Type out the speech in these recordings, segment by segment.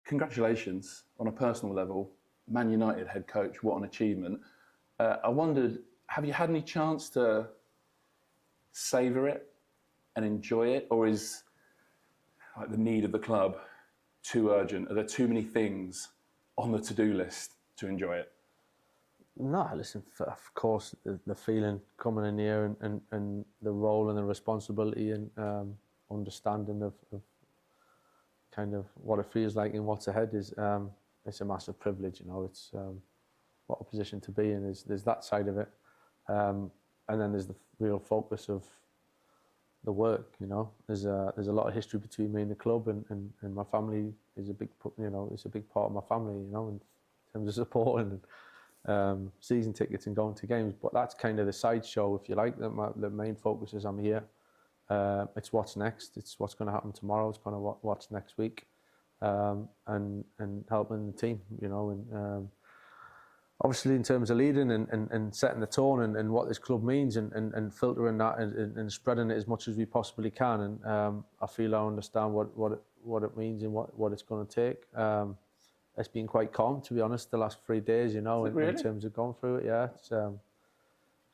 congratulations on a personal level. Man United head coach, what an achievement. I wondered, have you had any chance to savour it and enjoy it, or is like the need of the club too urgent? Are there too many things on the to-do list to enjoy it? No, listen, of course, the feeling coming in here and the role and the responsibility and understanding of kind of what it feels like and what's ahead is it's a massive privilege. It's what a position to be in. There's that side of it, and then there's the real focus of the work. There's a lot of history between me and the club, and my family is a big it's a big part of my family. In terms of supporting and season tickets and going to games. But that's kind of the sideshow, if you like. The main focus is I'm here. It's what's next. It's what's going to happen tomorrow. It's kind of what's next week, and helping the team. And obviously in terms of leading and setting the tone and what this club means and filtering that and spreading it as much as we possibly can. And I feel I understand what it means and what it's going to take. It's been quite calm, to be honest, the last 3 days. In terms of going through it. Yeah,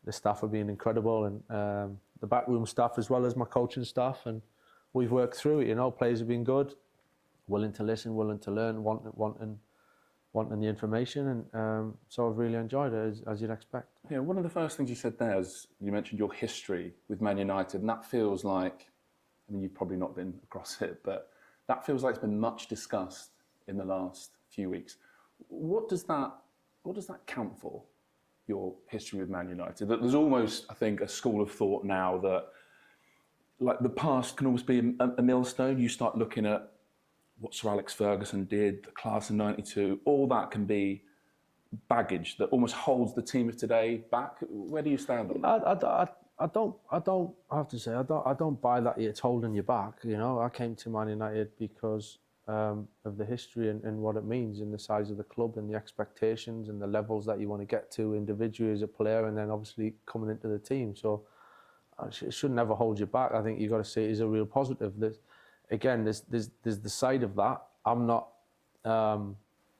the staff have been incredible, and the backroom staff as well as my coaching staff, and we've worked through it. Players have been good, willing to listen, willing to learn, wanting the information, and so I've really enjoyed it, as you'd expect. Yeah, one of the first things you said there is you mentioned your history with Man United, and that feels like, you've probably not been across it, but that feels like it's been much discussed in the last few weeks. What does that count for, your history with Man United? That there's almost, I think, a school of thought now that like the past can almost be a millstone. You start looking at what Sir Alex Ferguson did, the class of '92, all that can be baggage that almost holds the team of today back. Where do you stand on that? I have to say, I don't buy that it's holding you back. I came to Man United because of the history and what it means, and the size of the club and the expectations and the levels that you want to get to individually as a player, and then obviously coming into the team. So it should never hold you back. I think you've got to see it as a real positive. There's the side of that. I'm not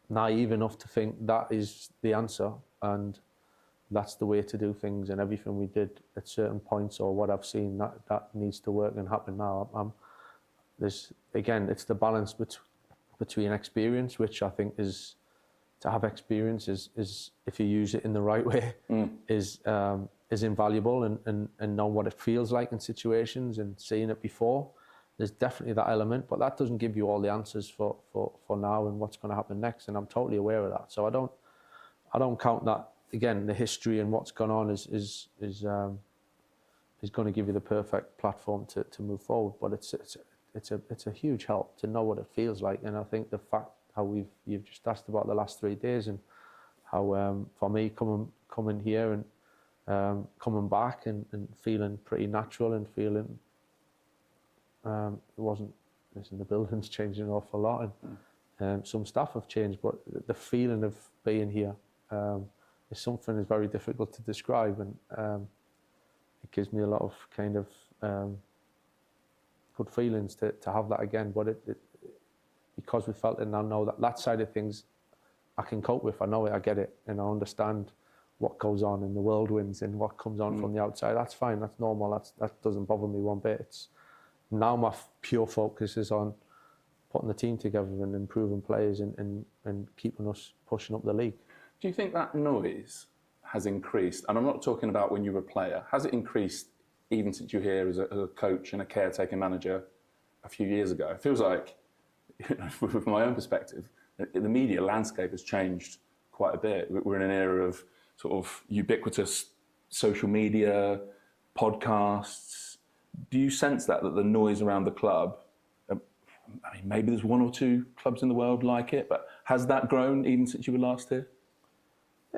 naive enough to think that is the answer and that's the way to do things, and everything we did at certain points or what I've seen that needs to work and happen now. It's the balance between experience, which I think is, to have experience is if you use it in the right way, is invaluable, and know what it feels like in situations and seeing it before. There's definitely that element, but that doesn't give you all the answers for now and what's going to happen next, and I'm totally aware of that. So I don't count that. Again, the history and what's gone on is going to give you the perfect platform to move forward, but it's a huge help to know what it feels like. And I think the fact how you've just asked about the last 3 days, and how for me coming here and coming back and feeling pretty natural and feeling it wasn't. Listen, the building's changed an awful lot, and some stuff have changed, but the feeling of being here is something that's very difficult to describe, and it gives me a lot of kind of good feelings to have that again. But it because we felt it, and I know that side of things I can cope with. I know it, I get it, and I understand what goes on in the whirlwinds and what comes on from the outside. That's fine, that's normal, that doesn't bother me one bit. It's now my pure focus is on putting the team together and improving players and keeping us pushing up the league. Do you think that noise has increased? And I'm not talking about when you were a player. Has it increased even since you were here as a coach and a caretaker manager a few years ago? It feels like, from my own perspective, the media landscape has changed quite a bit. We're in an era of sort of ubiquitous social media, podcasts. Do you sense that the noise around the club, maybe there's 1 or 2 clubs in the world like it, but has that grown even since you were last here?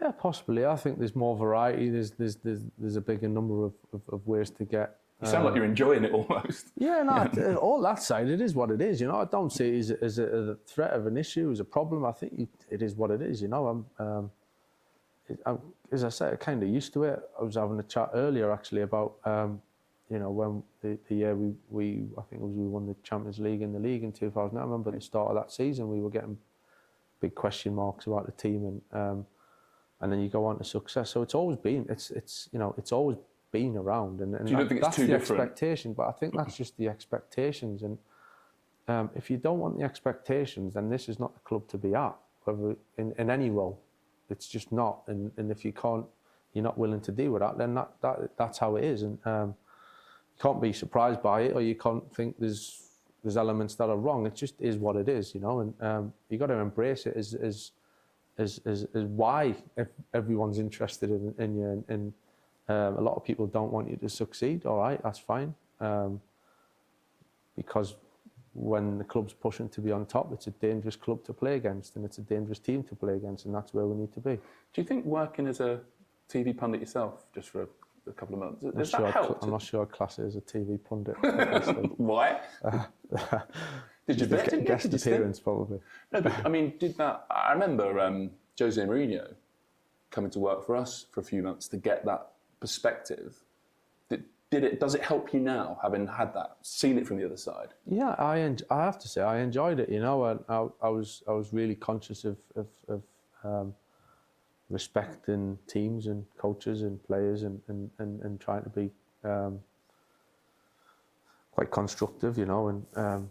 Yeah, possibly. I think there's more variety. There's a bigger number of ways to get. You sound like you're enjoying it almost. Yeah, no, all that side, it is what it is. I don't see it as a threat of an issue, as a problem. I think it is what it is. I'm as I say, I'm kind of used to it. I was having a chat earlier actually about you know, when the year we I think it was we won the Champions League in the league in 2000. I remember at the start of that season we were getting big question marks about the team, and then you go on to success. So it's always been it's always been around, and Do you don't think it's that's too the different? expectation. But I think that's just the expectations, and if you don't want the expectations, then this is not the club to be at, whether in any role. It's just not, and if you're not willing to deal with that, then that's how it is, and you can't be surprised by it, or you can't think there's elements that are wrong. It just is what it is, you know, and you got to embrace it as why everyone's interested in you, and a lot of people don't want you to succeed. All right, that's fine, because when the club's pushing to be on top, it's a dangerous club to play against, and it's a dangerous team to play against, and that's where we need to be. Do you think working as a TV pundit yourself, just for a couple of months, does that help? I'm not sure I'd class it as a TV pundit. Why? Did you bet? Guest appearance, probably. No, but I mean, I remember Jose Mourinho coming to work for us for a few months to get that perspective. Does it help you now, having had that, seen it from the other side? Yeah, I have to say I enjoyed it. You know, I was really conscious of respecting teams and coaches and players, and trying to be quite constructive. You know, and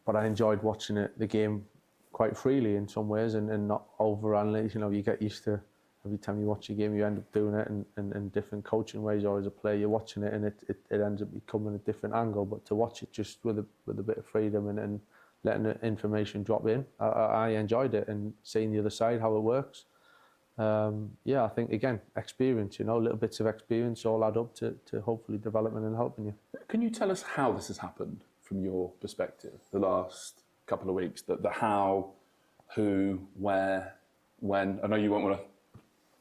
but I enjoyed watching the game quite freely in some ways, and not overanalyze. You know, you get used to. Every time you watch a game, you end up doing it in different coaching ways, or as a player, you're watching it and it ends up becoming a different angle. But to watch it just with a bit of freedom and letting the information drop in, I enjoyed it, and seeing the other side, how it works. Yeah, I think, again, experience, you know, little bits of experience all add up to hopefully development and helping you. Can you tell us how this has happened from your perspective, the last couple of weeks? The how, who, where, when? I know you won't want to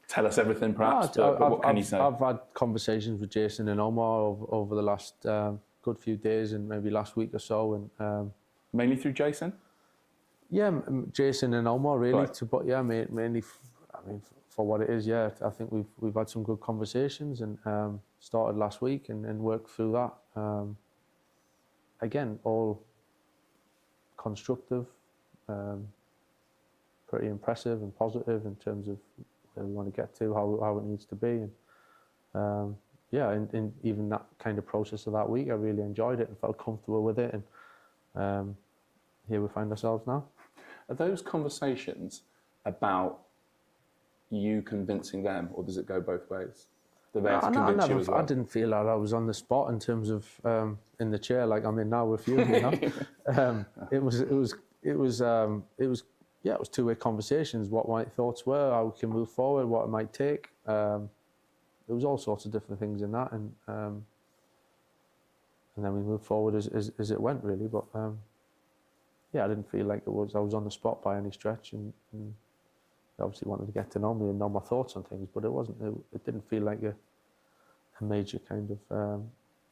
tell us everything, perhaps, but what can you say? I've had conversations with Jason and Omar over the last good few days, and maybe last week or so. And mainly through Jason? Yeah, Jason and Omar, really. Right. But yeah, mainly, for what it is, yeah. I think we've had some good conversations, and started last week and worked through that. Again, all constructive, pretty impressive and positive in terms of where we want to get to, how it needs to be, and yeah, in even that kind of process of that week, I really enjoyed it and felt comfortable with it, and here we find ourselves now. Are those conversations about you convincing them, or does it go both ways? I didn't feel like I was on the spot in terms of in the chair like I'm in now with you. You know, it was two-way conversations. What my thoughts were, how we can move forward, what it might take. There was all sorts of different things in that, and then we moved forward as it went, really. But yeah, I didn't feel like I was on the spot by any stretch, and they obviously wanted to get to know me and know my thoughts on things, but it didn't feel like a major kind of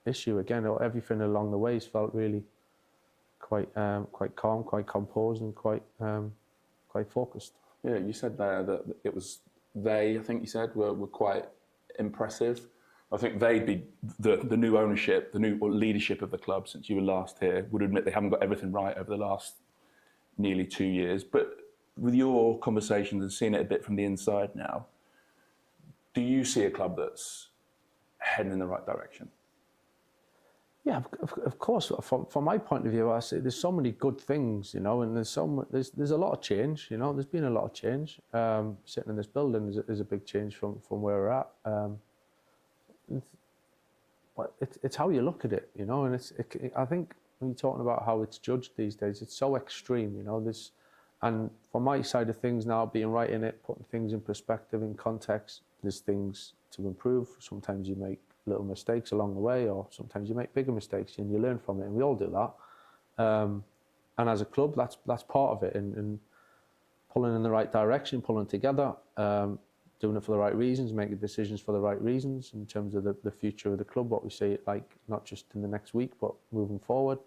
issue. Again, everything along the ways felt really quite calm, quite composed, and quite focused. Yeah, you said there that it was I think you said, were quite impressive. I think they'd be the new ownership, the new leadership of the club since you were last here would admit they haven't got everything right over the last nearly 2 years. But with your conversations and seeing it a bit from the inside now, do you see a club that's heading in the right direction? Yeah, of course. From my point of view, I say there's so many good things, you know, and there's a lot of change, you know. There's been a lot of change. Sitting in this building is a big change from where we're at. But it's how you look at it, you know. And I think when you're talking about how it's judged these days, it's so extreme, you know. And from my side of things now, being right in it, putting things in perspective, in context, there's things to improve. Sometimes you make little mistakes along the way, or sometimes you make bigger mistakes and you learn from it, and we all do that. And as a club, that's part of it, and pulling in the right direction, pulling together, doing it for the right reasons, making decisions for the right reasons in terms of the future of the club, what we see it like, not just in the next week, but moving forward.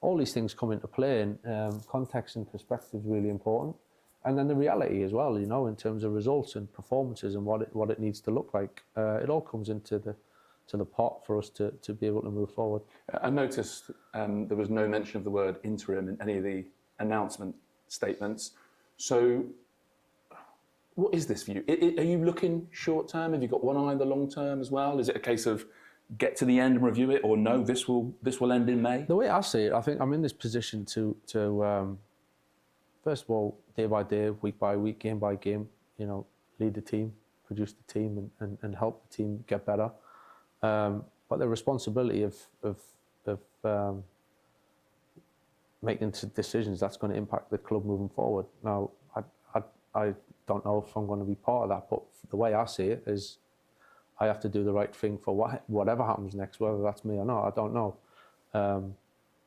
All these things come into play, and context and perspective is really important. And then the reality as well, you know, in terms of results and performances and what it needs to look like. It all comes into to the pot for us to be able to move forward. I noticed there was no mention of the word interim in any of the announcement statements. So what is this for you? Are you looking short term? Have you got one eye on the long term as well? Is it a case of get to the end and review it, or no, this will end in May? The way I see it, I think I'm in this position to first of all, day by day, week by week, game by game, lead the team, produce the team, and help the team get better. But the responsibility of making decisions that's going to impact the club moving forward. Now, I don't know if I'm going to be part of that, but the way I see it is I have to do the right thing for whatever happens next, whether that's me or not, I don't know.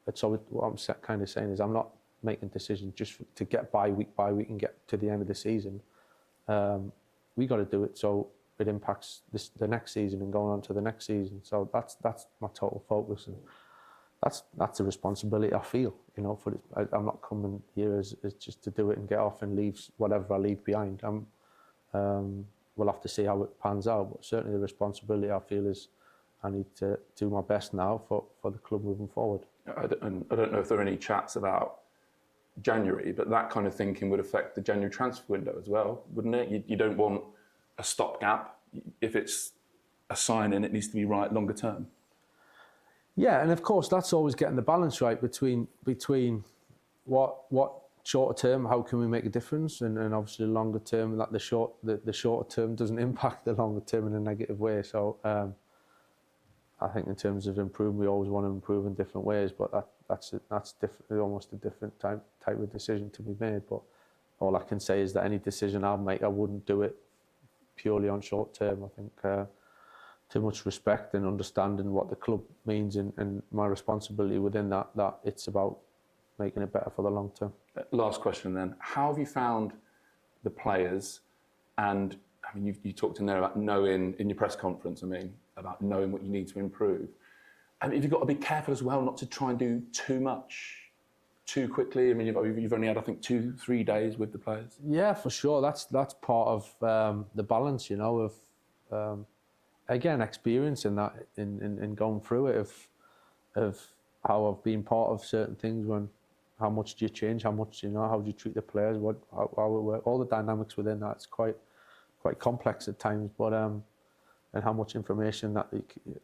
But so what I'm kind of saying is I'm not making decisions just to get by week and get to the end of the season. We got to do it so it impacts the next season and going on to the next season. So that's my total focus, and that's a responsibility I feel. For this, I'm not coming here as just to do it and get off and leave whatever I leave behind. We'll have to see how it pans out, but certainly the responsibility I feel is I need to do my best now for the club moving forward. I don't know if there are any chats about January, but that kind of thinking would affect the January transfer window as well, wouldn't it? You don't want a stopgap. If it's a sign-in, it needs to be right longer term. Yeah, and of course that's always getting the balance right between what shorter term, how can we make a difference, and obviously longer term, that the shorter term doesn't impact the longer term in a negative way. So I think in terms of improvement, we always want to improve in different ways, but that's different, almost a different type of decision to be made. But all I can say is that any decision I'll make, I wouldn't do it purely on short term. I think too much respect and understanding what the club means and my responsibility within that it's about making it better for the long term. Last question then. How have you found the players? And I mean, you talked in there about knowing, in your press conference, about knowing what you need to improve. And have you got to be careful as well not to try and do too much too quickly? I mean, you've only had, I think, 2-3 days with the players. Yeah, for sure. That's part of the balance, of again, experiencing that in going through it of how I've been part of certain things, how much do you change, how much, how do you treat the players, how it works, all the dynamics within that. It's quite complex at times, but and how much information that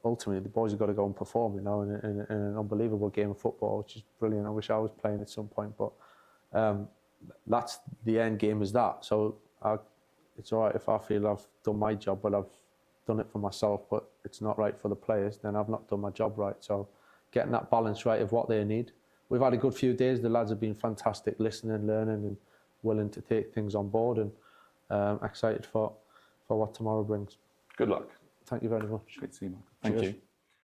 ultimately the boys have got to go and perform, in an unbelievable game of football, which is brilliant. I wish I was playing at some point, but that's the end game is that. So it's all right if I feel I've done my job, but I've done it for myself, but it's not right for the players, then I've not done my job right. So getting that balance right of what they need. We've had a good few days. The lads have been fantastic, listening, learning, and willing to take things on board, and excited for what tomorrow brings. Good luck. Thank you very much. Great to see you, Michael. Thank you.